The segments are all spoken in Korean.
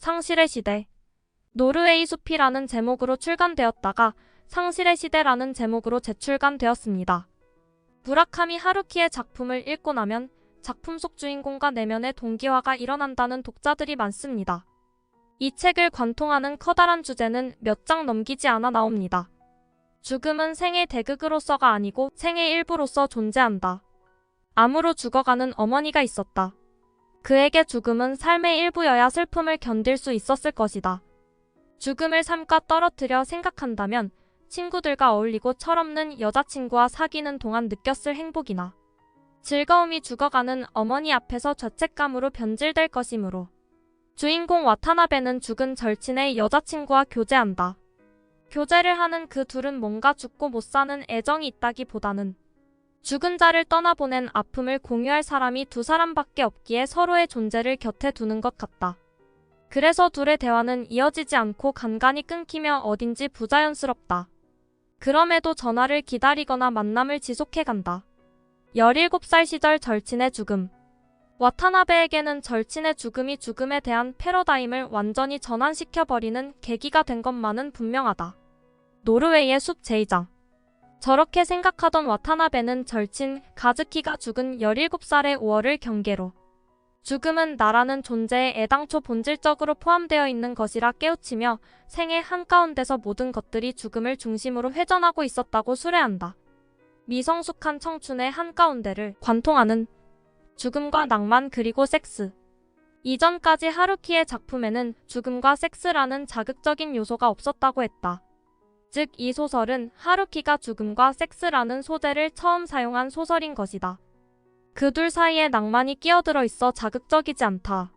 상실의 시대. 노르웨이 숲이라는 제목으로 출간되었다가 상실의 시대라는 제목으로 재출간되었습니다. 무라카미 하루키의 작품을 읽고 나면 작품 속 주인공과 내면의 동기화가 일어난다는 독자들이 많습니다. 이 책을 관통하는 커다란 주제는 몇 장 넘기지 않아 나옵니다. 죽음은 생의 대극으로서가 아니고 생의 일부로서 존재한다. 암으로 죽어가는 어머니가 있었다. 그에게 죽음은 삶의 일부여야 슬픔을 견딜 수 있었을 것이다. 죽음을 삶과 떨어뜨려 생각한다면 친구들과 어울리고 철없는 여자친구와 사귀는 동안 느꼈을 행복이나 즐거움이 죽어가는 어머니 앞에서 죄책감으로 변질될 것이므로 주인공 와타나베는 죽은 절친의 여자친구와 교제한다. 교제를 하는 그 둘은 뭔가 죽고 못 사는 애정이 있다기보다는 죽은 자를 떠나보낸 아픔을 공유할 사람이 두 사람밖에 없기에 서로의 존재를 곁에 두는 것 같다. 그래서 둘의 대화는 이어지지 않고 간간이 끊기며 어딘지 부자연스럽다. 그럼에도 전화를 기다리거나 만남을 지속해간다. 17살 시절 절친의 죽음. 와타나베에게는 절친의 죽음이 죽음에 대한 패러다임을 완전히 전환시켜버리는 계기가 된 것만은 분명하다. 노르웨이의 숲 제2장. 저렇게 생각하던 와타나베는 절친 가즈키가 죽은 17살의 5월을 경계로 죽음은 나라는 존재에 애당초 본질적으로 포함되어 있는 것이라 깨우치며 생의 한가운데서 모든 것들이 죽음을 중심으로 회전하고 있었다고 수레한다. 미성숙한 청춘의 한가운데를 관통하는 죽음과 낭만 그리고 섹스. 이전까지 하루키의 작품에는 죽음과 섹스라는 자극적인 요소가 없었다고 했다. 즉, 이 소설은 하루키가 죽음과 섹스라는 소재를 처음 사용한 소설인 것이다. 그 둘 사이에 낭만이 끼어들어 있어 자극적이지 않다.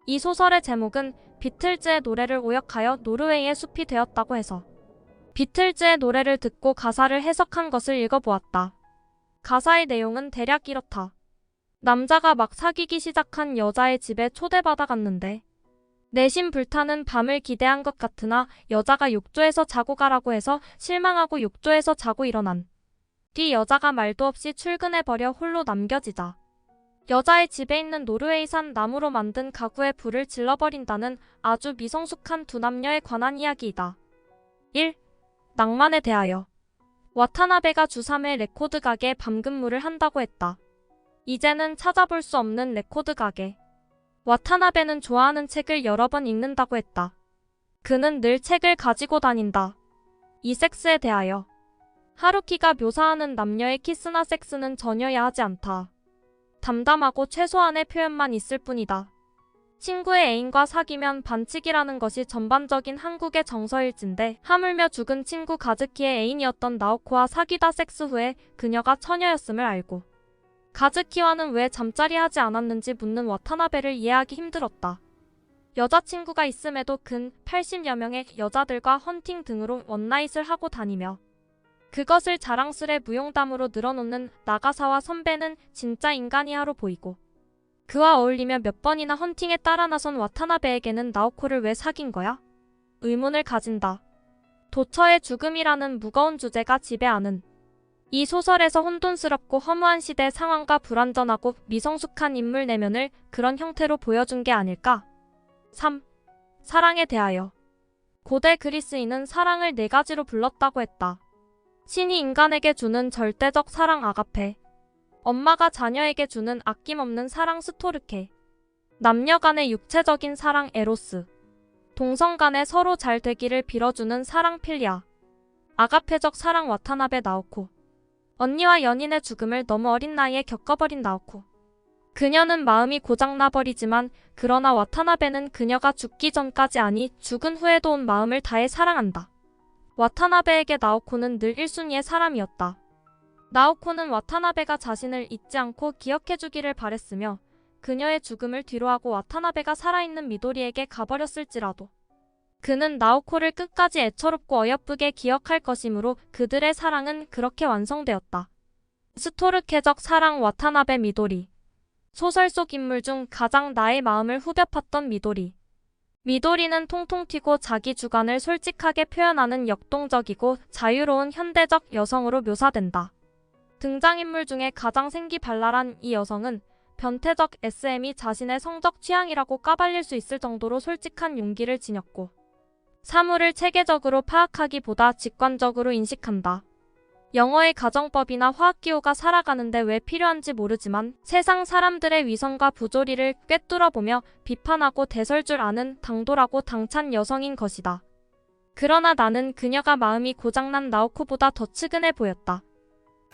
이 소설의 제목은 비틀즈의 노래를 오역하여 노르웨이의 숲이 되었다고 해서 비틀즈의 노래를 듣고 가사를 해석한 것을 읽어보았다. 가사의 내용은 대략 이렇다. 남자가 막 사귀기 시작한 여자의 집에 초대받아 갔는데 내심 불타는 밤을 기대한 것 같으나 여자가 욕조에서 자고 가라고 해서 실망하고 욕조에서 자고 일어난 뒤 여자가 말도 없이 출근해버려 홀로 남겨지자 여자의 집에 있는 노르웨이산 나무로 만든 가구에 불을 질러버린다는 아주 미성숙한 두 남녀에 관한 이야기이다. 1. 낭만에 대하여. 와타나베가 주3회 레코드 가게 밤근무를 한다고 했다. 이제는 찾아볼 수 없는 레코드 가게. 와타나베는 좋아하는 책을 여러 번 읽는다고 했다. 그는 늘 책을 가지고 다닌다. 이 섹스에 대하여. 하루키가 묘사하는 남녀의 키스나 섹스는 전혀 야하지 않다. 담담하고 최소한의 표현만 있을 뿐이다. 친구의 애인과 사귀면 반칙이라는 것이 전반적인 한국의 정서일진데 하물며 죽은 친구 가즈키의 애인이었던 나오코와 사귀다 섹스 후에 그녀가 처녀였음을 알고 가즈키와는 왜 잠자리 하지 않았는지 묻는 와타나베를 이해하기 힘들었다. 여자친구가 있음에도 근 80여 명의 여자들과 헌팅 등으로 원나잇을 하고 다니며 그것을 자랑스레 무용담으로 늘어놓는 나가사와 선배는 진짜 인간이야로 보이고 그와 어울리며 몇 번이나 헌팅에 따라 나선 와타나베에게는 나오코를 왜 사귄 거야? 의문을 가진다. 도처의 죽음이라는 무거운 주제가 지배하는 이 소설에서 혼돈스럽고 허무한 시대 상황과 불완전하고 미성숙한 인물 내면을 그런 형태로 보여준 게 아닐까? 3. 사랑에 대하여. 고대 그리스인은 사랑을 4가지로 불렀다고 했다. 신이 인간에게 주는 절대적 사랑 아가페, 엄마가 자녀에게 주는 아낌없는 사랑 스토르케, 남녀 간의 육체적인 사랑 에로스, 동성 간에 서로 잘 되기를 빌어주는 사랑 필리아, 아가페적 사랑 와타나베 나오코. 언니와 연인의 죽음을 너무 어린 나이에 겪어버린 나오코. 그녀는 마음이 고장나버리지만 그러나 와타나베는 그녀가 죽기 전까지 아니 죽은 후에도 온 마음을 다해 사랑한다. 와타나베에게 나오코는 늘 1순위의 사람이었다. 나오코는 와타나베가 자신을 잊지 않고 기억해주기를 바랬으며 그녀의 죽음을 뒤로하고 와타나베가 살아있는 미도리에게 가버렸을지라도 그는 나오코를 끝까지 애처롭고 어여쁘게 기억할 것이므로 그들의 사랑은 그렇게 완성되었다. 스토르케적 사랑 와타나베 미도리. 소설 속 인물 중 가장 나의 마음을 후벼 팠던 미도리. 미도리는 통통 튀고 자기 주관을 솔직하게 표현하는 역동적이고 자유로운 현대적 여성으로 묘사된다. 등장인물 중에 가장 생기발랄한 이 여성은 변태적 SM이 자신의 성적 취향이라고 까발릴 수 있을 정도로 솔직한 용기를 지녔고 사물을 체계적으로 파악하기보다 직관적으로 인식한다. 영어의 가정법이나 화학기호가 살아가는데 왜 필요한지 모르지만 세상 사람들의 위선과 부조리를 꿰뚫어보며 비판하고 대설 줄 아는 당돌하고 당찬 여성인 것이다. 그러나 나는 그녀가 마음이 고장난 나오코보다 더 측은해 보였다.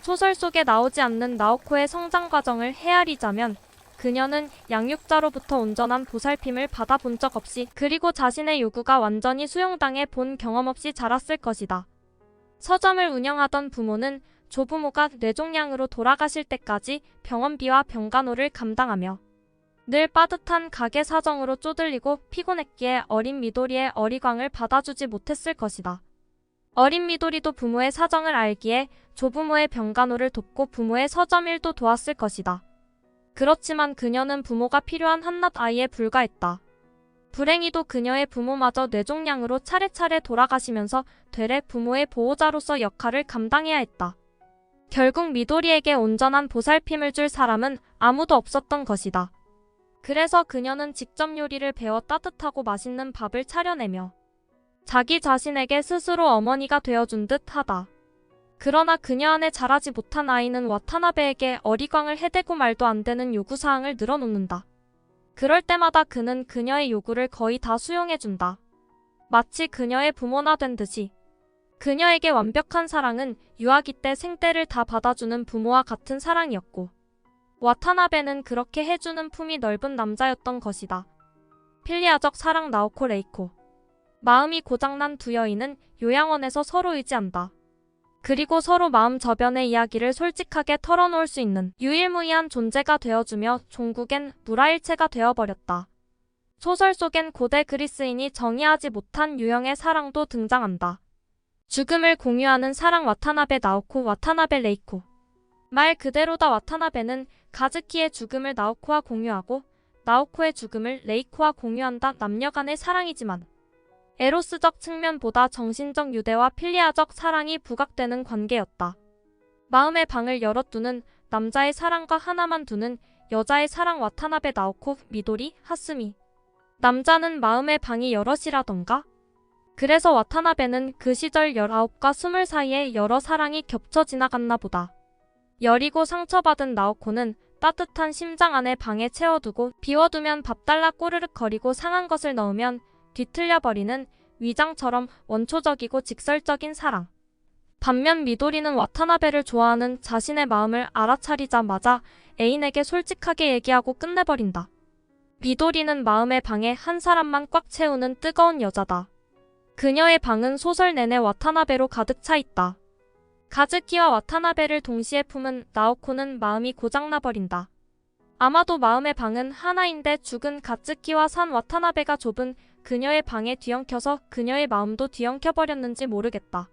소설 속에 나오지 않는 나오코의 성장 과정을 헤아리자면 그녀는 양육자로부터 온전한 보살핌을 받아본 적 없이 그리고 자신의 요구가 완전히 수용당해 본 경험 없이 자랐을 것이다. 서점을 운영하던 부모는 조부모가 뇌종양으로 돌아가실 때까지 병원비와 병간호를 감당하며 늘 빠듯한 가게 사정으로 쪼들리고 피곤했기에 어린 미도리의 어리광을 받아주지 못했을 것이다. 어린 미도리도 부모의 사정을 알기에 조부모의 병간호를 돕고 부모의 서점 일도 도왔을 것이다. 그렇지만 그녀는 부모가 필요한 한낱 아이에 불과했다. 불행히도 그녀의 부모마저 뇌종양으로 차례차례 돌아가시면서 되레 부모의 보호자로서 역할을 감당해야 했다. 결국 미도리에게 온전한 보살핌을 줄 사람은 아무도 없었던 것이다. 그래서 그녀는 직접 요리를 배워 따뜻하고 맛있는 밥을 차려내며 자기 자신에게 스스로 어머니가 되어준 듯 하다. 그러나 그녀 안에 자라지 못한 아이는 와타나베에게 어리광을 해대고 말도 안 되는 요구사항을 늘어놓는다. 그럴 때마다 그는 그녀의 요구를 거의 다 수용해준다. 마치 그녀의 부모나 된 듯이. 그녀에게 완벽한 사랑은 유아기 때 생떼를 다 받아주는 부모와 같은 사랑이었고 와타나베는 그렇게 해주는 품이 넓은 남자였던 것이다. 필리아적 사랑 나오코 레이코. 마음이 고장난 두 여인은 요양원에서 서로 의지한다. 그리고 서로 마음 저변의 이야기를 솔직하게 털어놓을 수 있는 유일무이한 존재가 되어주며 종국엔 무라일체가 되어버렸다. 소설 속엔 고대 그리스인이 정의하지 못한 유형의 사랑도 등장한다. 죽음을 공유하는 사랑 와타나베 나오코 와타나베 레이코. 말 그대로다. 와타나베는 가즈키의 죽음을 나오코와 공유하고 나오코의 죽음을 레이코와 공유한다. 남녀간의 사랑이지만 에로스적 측면보다 정신적 유대와 필리아적 사랑이 부각되는 관계였다. 마음의 방을 열어두는 남자의 사랑과 하나만 두는 여자의 사랑 와타나베 나오코 미도리 하스미. 남자는 마음의 방이 여럿이라던가? 그래서 와타나베는 그 시절 19과 20 사이에 여러 사랑이 겹쳐 지나갔나 보다. 여리고 상처받은 나오코는 따뜻한 심장 안에 방에 채워두고 비워두면 밥 달라 꼬르륵 거리고 상한 것을 넣으면 뒤틀려버리는 위장처럼 원초적이고 직설적인 사랑. 반면 미도리는 와타나베를 좋아하는 자신의 마음을 알아차리자마자 애인에게 솔직하게 얘기하고 끝내버린다. 미도리는 마음의 방에 한 사람만 꽉 채우는 뜨거운 여자다. 그녀의 방은 소설 내내 와타나베로 가득 차 있다. 가즈키와 와타나베를 동시에 품은 나오코는 마음이 고장나버린다. 아마도 마음의 방은 하나인데 죽은 가츠키와 산 와타나베가 좁은 그녀의 방에 뒤엉켜서 그녀의 마음도 뒤엉켜버렸는지 모르겠다.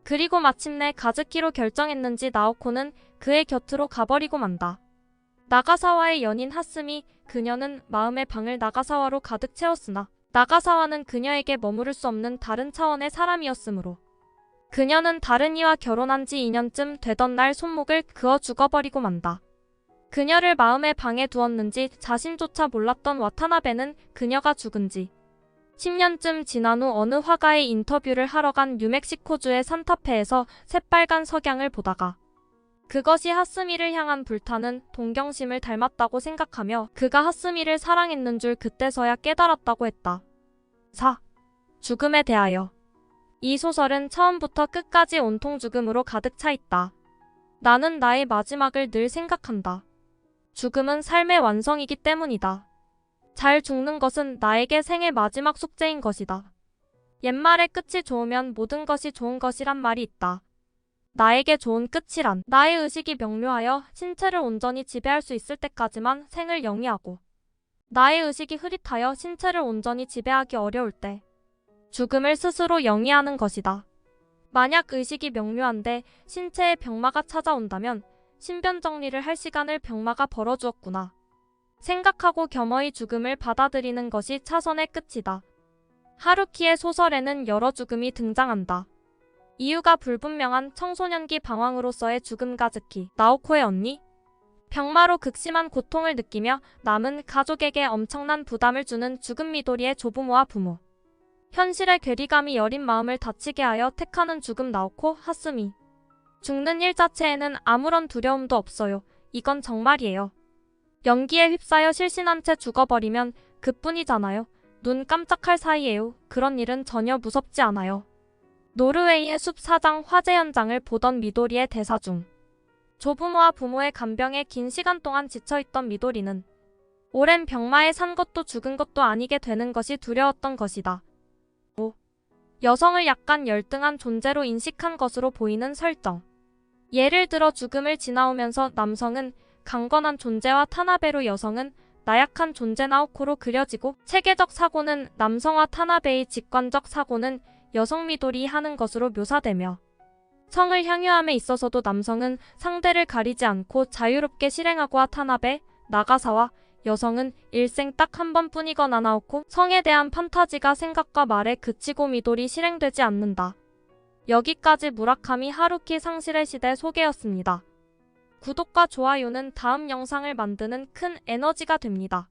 그리고 마침내 가즈키로 결정했는지 나오코는 그의 곁으로 가버리고 만다. 나가사와의 연인 하스미, 그녀는 마음의 방을 나가사와로 가득 채웠으나 나가사와는 그녀에게 머무를 수 없는 다른 차원의 사람이었으므로 그녀는 다른 이와 결혼한 지 2년쯤 되던 날 손목을 그어 죽어버리고 만다. 그녀를 마음의 방에 두었는지 자신조차 몰랐던 와타나베는 그녀가 죽은 지 10년쯤 지난 후 어느 화가의 인터뷰를 하러 간 뉴멕시코주의 산타페에서 새빨간 석양을 보다가 그것이 하스미를 향한 불타는 동경심을 닮았다고 생각하며 그가 하스미를 사랑했는 줄 그때서야 깨달았다고 했다. 4. 죽음에 대하여. 이 소설은 처음부터 끝까지 온통 죽음으로 가득 차 있다. 나는 나의 마지막을 늘 생각한다. 죽음은 삶의 완성이기 때문이다. 잘 죽는 것은 나에게 생의 마지막 숙제인 것이다. 옛말에 끝이 좋으면 모든 것이 좋은 것이란 말이 있다. 나에게 좋은 끝이란 나의 의식이 명료하여 신체를 온전히 지배할 수 있을 때까지만 생을 영위하고 나의 의식이 흐릿하여 신체를 온전히 지배하기 어려울 때 죽음을 스스로 영위하는 것이다. 만약 의식이 명료한데 신체에 병마가 찾아온다면 신변 정리를 할 시간을 병마가 벌어주었구나. 생각하고 겸허히 죽음을 받아들이는 것이 차선의 끝이다. 하루키의 소설에는 여러 죽음이 등장한다. 이유가 불분명한 청소년기 방황으로서의 죽음 가즈키, 나오코의 언니, 병마로 극심한 고통을 느끼며 남은 가족에게 엄청난 부담을 주는 죽은 미도리의 조부모와 부모. 현실의 괴리감이 여린 마음을 다치게 하여 택하는 죽음 나오코 하스미. 죽는 일 자체에는 아무런 두려움도 없어요. 이건 정말이에요. 연기에 휩싸여 실신한 채 죽어버리면 그뿐이잖아요. 눈 깜짝할 사이에요. 그런 일은 전혀 무섭지 않아요. 노르웨이의 숲 사장 화재 현장을 보던 미도리의 대사 중 조부모와 부모의 간병에 긴 시간 동안 지쳐있던 미도리는 오랜 병마에 산 것도 죽은 것도 아니게 되는 것이 두려웠던 것이다. 5. 여성을 약간 열등한 존재로 인식한 것으로 보이는 설정. 예를 들어 죽음을 지나오면서 남성은 강건한 존재와 타나베로 여성은 나약한 존재 나오코로 그려지고 체계적 사고는 남성화 타나베의 직관적 사고는 여성 미도리 하는 것으로 묘사되며 성을 향유함에 있어서도 남성은 상대를 가리지 않고 자유롭게 실행하고 타나베, 나가사와 여성은 일생 딱 한 번뿐이거나 나오코 성에 대한 판타지가 생각과 말에 그치고 미도리 실행되지 않는다. 여기까지 무라카미 하루키 상실의 시대 소개였습니다. 구독과 좋아요는 다음 영상을 만드는 큰 에너지가 됩니다.